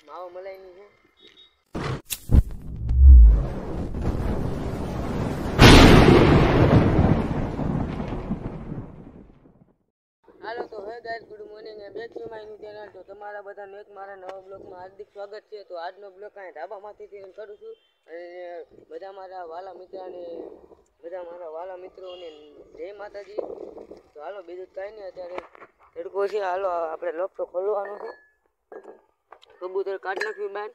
માવો મલાઈની છે. હાલો તો હે guys, good morning. Back to my new channel. તો તમારા બધાનું એક મારા નવા બ્લોગમાં હાર્દિક સ્વાગત છે. તો આજનો બ્લોગ કાંઈ ધાબામાંથી કરું છું અને બધા મારા વાલા મિત્રોને જય માતાજી. તો હાલો, બીજું કાંઈ નહીં, અત્યારે તડકો છે. હાલો આપણે લોક તો ખોલવાનો છે. કબૂતર કાઢ નાખ્યું બહાર.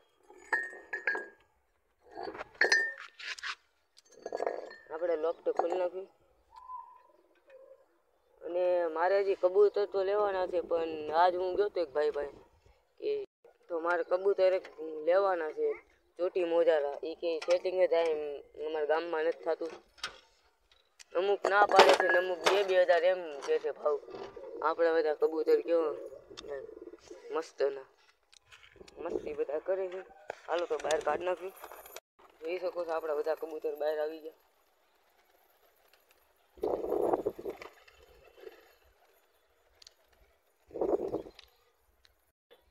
આપણે લોક તો ખોલી નાખ્યું અને મારે હજી કબૂતર તો લેવાના છે, પણ આજ હું ગયો તો એક ભાઈ કે તો મારે કબૂતર લેવાના છે ચોટી મોજારા. એ કે સેટિંગ જ થાય અમારા ગામમાં નથી થતું. અમુક ના પાડે છે ને અમુક 2,000 એમ કે છે ભાવ. આપણે બધા કબૂતર કેવો મસ્તી બધા કરે છે. હાલો તો બહાર કાઢી નાખ્યું. જોઈ શકો છો આપણા બધા કબૂતર બહાર આવી ગયા.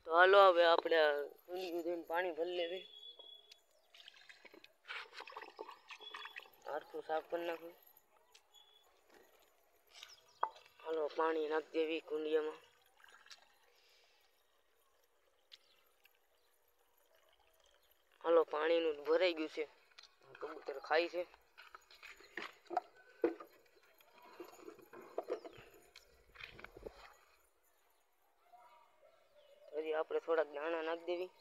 તો હાલો હવે આપણે જઈને પાણી ભરી લેવી. આરખું સાફ કરી નાખ્યું. હાલો પાણી નાખી દેવી કુંડિયામાં. હાલો પાણીનું ભરાઈ ગયું છે. કબૂતર ખાય છે. હજી આપણે થોડાક દાણા નાખી દેવી.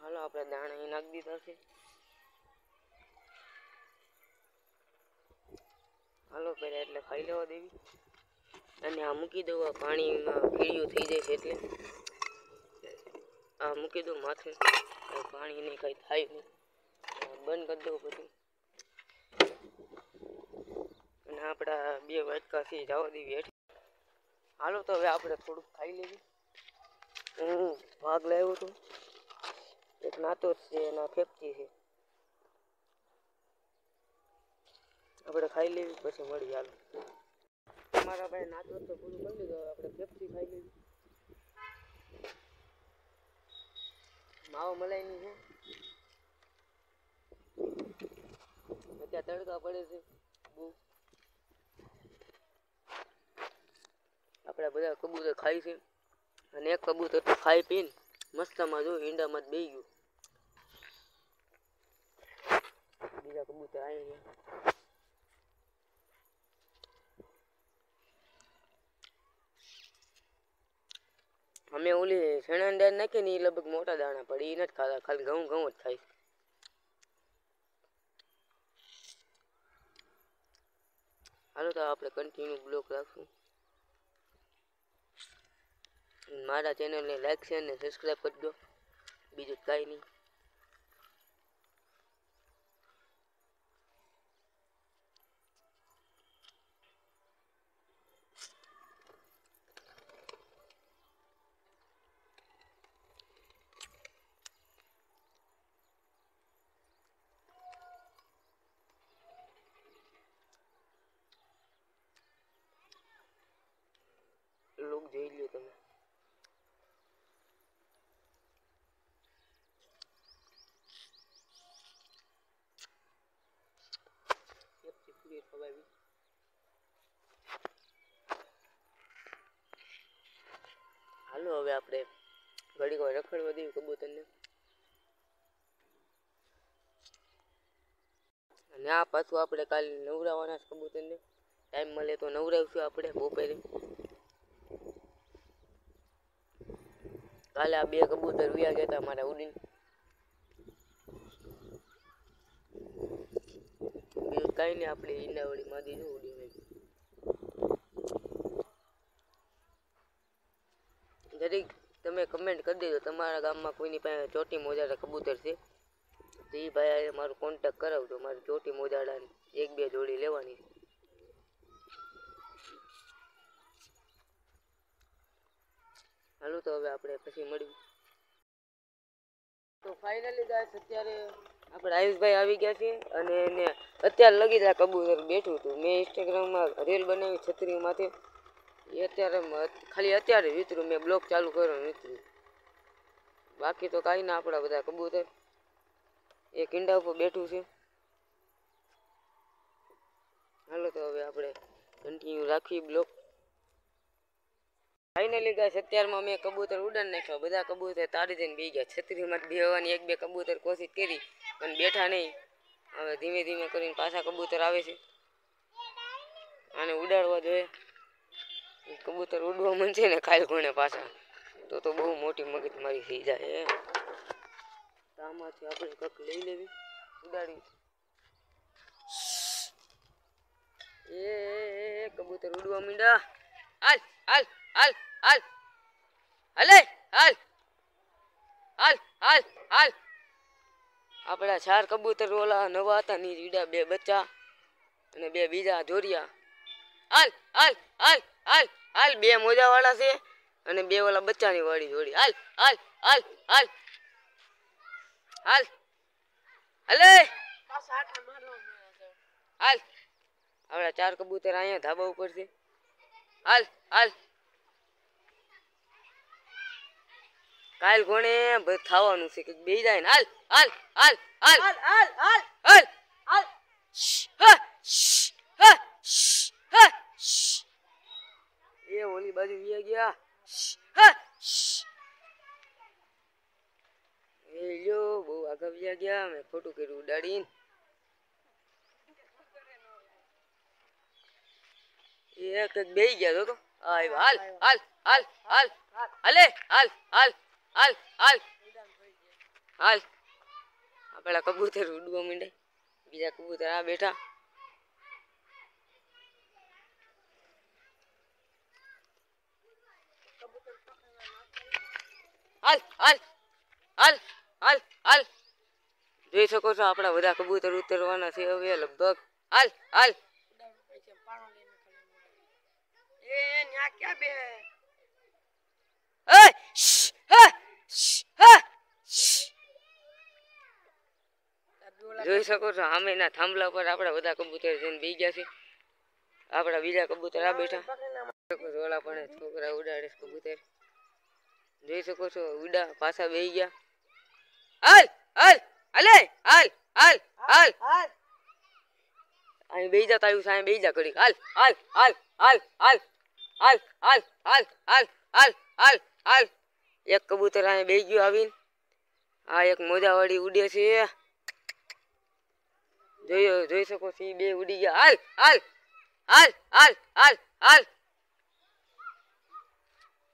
હાલો આપણે દાણા અહીં નાખી દીધા છે. હાલો પહેલાં એટલે ખાઈ લેવા દેવી અને આ મૂકી દઉં. આ પાણીમાં કીડીયું થઈ જાય છે એટલે આ મૂકી દઉં માથે. પાણી નહીં કાંઈ થાય નહીં. બંધ કરી દઉં બધું અને આપણા 2 વાટકા છે જવા દેવી હેઠ. હાલો તો હવે આપણે થોડુંક ખાઈ લેવી. હું ભાગ લાવ્યો હતો, એક નાતો જ છે એના ફેફચી છે. આપણે ખાઈ લેવી પછી મળી. હાલો તમારા ભાઈ નાતો તો પૂરું કરી લીધું. આપણે ફેફચી ખાઈ લેવી. માવો મલાઈની છે. અત્યારે તડકા પડે છે બહુ. આપણા બધા કબૂતર ખાય છે અને એક કબૂતર તો ખાઈ પીને મસ્તમાં જો ઈંડામાં જ બેસી ગયું. બીજા કબૂતર આવી ગયા. અમે ઓલી શેણાની દાળ નાખી ને એ લગભગ મોટા દાણા પડે એ નથી ખાતા, ખાલી ઘઉં જ ખાય. હાલો તો આપણે કન્ટિન્યુ બ્લોગ રાખશું. મારા ચેનલને લાઈક શેર ને સબસ્ક્રાઈબ કરી દો. બીજું કાંઈ નહીં. લોક જોઈ લ્યો તમે. હાલો હવે આપણે ઘડીક વાર રખડવા દેવી કબૂતરને અને આ પાછું આપણે કાલે નવરાવાના કબૂતરને. ટાઈમ મળે તો નવરાવશું આપણે બપોરે. કાલે આ 2 કબૂતર વ્યા ગયા હતા મારા ઉડીને. બીજું કાંઈ નહીં. આપણે ઈંડાવળી માગી જો ઉડીને. જરીક તમે કમેન્ટ કરી દેજો તમારા ગામમાં કોઈની પાસે ચોટી મોજારા કબૂતર છે તો એ ભાઈ મારો કોન્ટેક કરાવજો. મારી ચોટી મોજાડાની 1-2 જોડી લેવાની. હાલો તો હવે આપણે પછી મળીએ. તો ફાઇનલી ગાઈસ અત્યારે આપણે આયુષભાઈ આવી ગયા છે અને એને અત્યારે લગી જાય કબૂતર બેઠું હતું. મેં ઇન્સ્ટાગ્રામમાં રીલ બનાવી છત્રીમાંથી એ અત્યારે ખાલી અત્યારે વિતરું મેં બ્લોગ ચાલુ કર્યો વિતરું. બાકી તો કાંઈ ના આપણા બધા કબૂતર એ કીંડા ઉપર બેઠું છે. હાલો તો હવે આપણે કન્ટિન્યુ રાખીએ બ્લોગ. ફાઇનલી ગાઈસ અત્યારમાં મેં કબૂતર ઉડાન નાખ્યા. બધા કબૂતર તારી જઈને બેસી ગયા. છત્રીમાં બેહવાની એક બે કબૂતર કોશિશ કરી પણ બેઠા નહીં. હવે ધીમે ધીમે કરીને પાછા કબૂતર આવે છે. આને ઉડાડવા જોઈએ. કબૂતર ઉડવા માંડશે ને કાલ કોણે પાછા તો બહુ મોટી મગજમારી થઈ જાય. આમાંથી આપણે કંઈક લઈ લેવી ઉડાડી. એ કબૂતર ઉડવા માંડ્યા. હાલ હાલ હાલ હાલ હલે હાલ હાલ હાલ હાલ. આપણા 4 કબૂતર ઓલા નવા હતા ની જીડા 2 બચ્ચા અને 2 બીજા જોરિયા. હાલ હાલ હાલ હાલ હાલ 2 મોજા વાળા છે અને 2 ઓલા બચ્ચાની વાળી જોડી. હાલ હાલ હાલ હાલ હાલ હલે હાલ. આપણા 4 કબૂતર અહીંયા ધાબા ઉપર છે. હાલ હાલ કાલ કોણે થવાનું છે કે બે જાય ને. હાલ હાલ હાલ હાલ હાલ હાલ હાલ હાલ. એ ઓલી બાજુ વી ગયા. એ લ્યો બહુ આગળ વી ગયા. મેં ખોટું કર્યું ઉડાડીને. એ કંઈક બે ગયા તો હાલ હાલ હાલ હાલ હલે હાલ હાલ હાલ હાલ હાલ. આપણા કબૂતર ઉડવા માંડે. બીજા કબૂતર આ બેઠા. હાલ હાલ હાલ હાલ હાલ. જોઈ શકો છો આપણા બધા કબૂતર ઉતરવાના છે હવે લગભગ. હાલ હાલ જોઈ શકો છો સામેના થાંભલા પર આપણા બધા કબૂતર જઈને બેસી ગયા છે. આપણા બીજા કબૂતર આ બેઠા. ઓલા પણ છોકરા ઉડાડે કબૂતર. જોઈ શકો છો ઉડા પાછા બેસી ગયા. હાલ હાલ હલે હાલ હાલ હાલ હાલ. અહીં બેસી જા તાયું સામે બેસી જા ઘડી. હાલ હાલ હાલ હાલ હાલ હાલ હાલ હાલ હાલ હાલ હાલ હાલ. એક કબૂતર અહીં બેસી ગયું આવીને. આ એક મોજાવાળી ઉડે છે. જોઈ શકો છો 2 ઉડી ગયા. હાલ હાલ હાલ હાલ હાલ હાલ.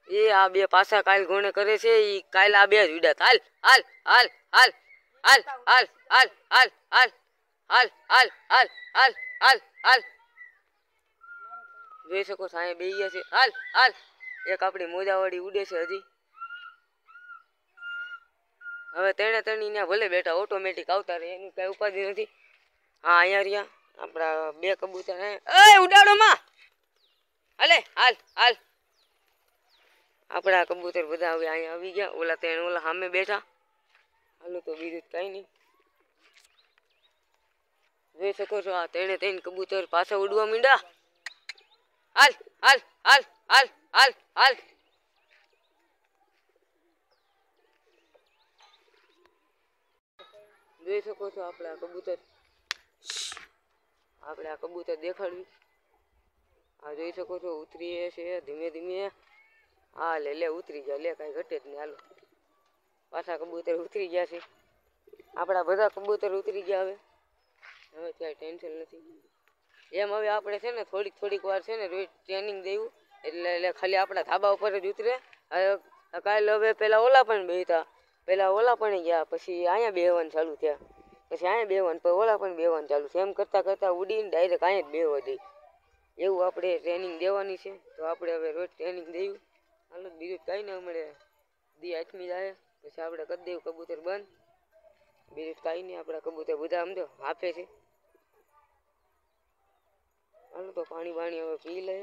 એ આ 2 પાછા કાલ ઘોણે કરે છે. એ કાલ આ 2 જ ઉડ્યા. હાલ હાલ હાલ હાલ હાલ હાલ હાલ હાલ હાલ હાલ હાલ હાલ હાલ હાલ હાલ. જોઈ શકો છો અહીંયા બેસી ગયા છે. હાલ હાલ. એક આપણી મોજાવાળી ઉડે છે હજી. હવે તેણે ત્યાં ભલે બેઠા ઓટોમેટિક આવતા રહે એનું કઈ ઉપાધિ નથી. હા અહીંયા રહ્યા આપણા 2 કબૂતર. એ ઉડાડો માં હલે હાલ હાલ. આપણા કબૂતર બધા હવે અહીંયા આવી ગયા. ઓલા તેણે ઓલા સામે બેઠા. હાલો તો બીજું કઈ નહીં. જોઈ શકો છો આ તેણે કબૂતર પાછા ઉડવા માંડ્યા. હાલ હાલ હાલ હાલ હાલ હાલ. જોઈ શકો છો આપણા કબૂતર. આપણે આ કબૂતર દેખાડવી. આ જોઈ શકો છો ઉતરીએ છે ધીમે ધીમે. હા લે ઉતરી ગયા. લે કાંઈ ઘટે જ નહીં. હાલો પાછા કબૂતર ઉતરી ગયા છે. આપણા બધા કબૂતર ઉતરી ગયા. હવે ક્યાંય ટેન્શન નથી. એમ હવે આપણે છે ને થોડીક વાર છે ને રોજ ટ્રેનિંગ દેવું એટલે ખાલી આપણા ધાબા ઉપર જ ઉતરે. કાલે હવે પેલા ઓલા પણ બેઠા. પેલા ઓલા પણ ગયા પછી અહીંયા બેહવાનું ચાલુ થયા. પછી અહીંયા બેહવાનું પછી ઓલા પણ બેહવાનું ચાલુ છે. એમ કરતાં કરતાં ઉડીને ડાયરેક્ટ અહીંયા જ બેહવા દઈ. એવું આપણે ટ્રેનિંગ દેવાની છે. તો આપણે હવે રોજ ટ્રેનિંગ દેવું. હાલો બીજું કાંઈ ના મળે. દી આઠમી જાય પછી આપણે કરી દેવું કબૂતર બંધ. બીજું કાંઈ નહીં. આપણા કબૂતર બધા સમજો આપે છે. હાલો તો પાણી બાણી હવે પી લે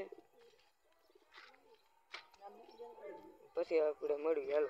પછી આપણે મળીએ. હાલો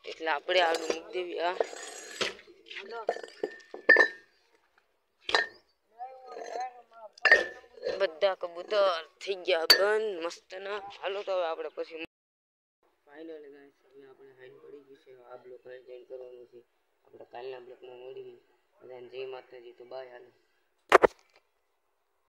એટલે આપણે આગળ મૂકી દેવી. આ બધા કબૂતર થઈ ગયા બંધ મસ્તના. હાલો તો હવે આપણે પછી ફાઇનલી ગાઈસ હવે આપણે હાઈન પડી ગઈ છે. આ બ્લોક જોઈન કરવાનું છે. આપણે કાલના બ્લોકમાં મળીએ. બધાને જય માતાજી. તો બાય. હાલો.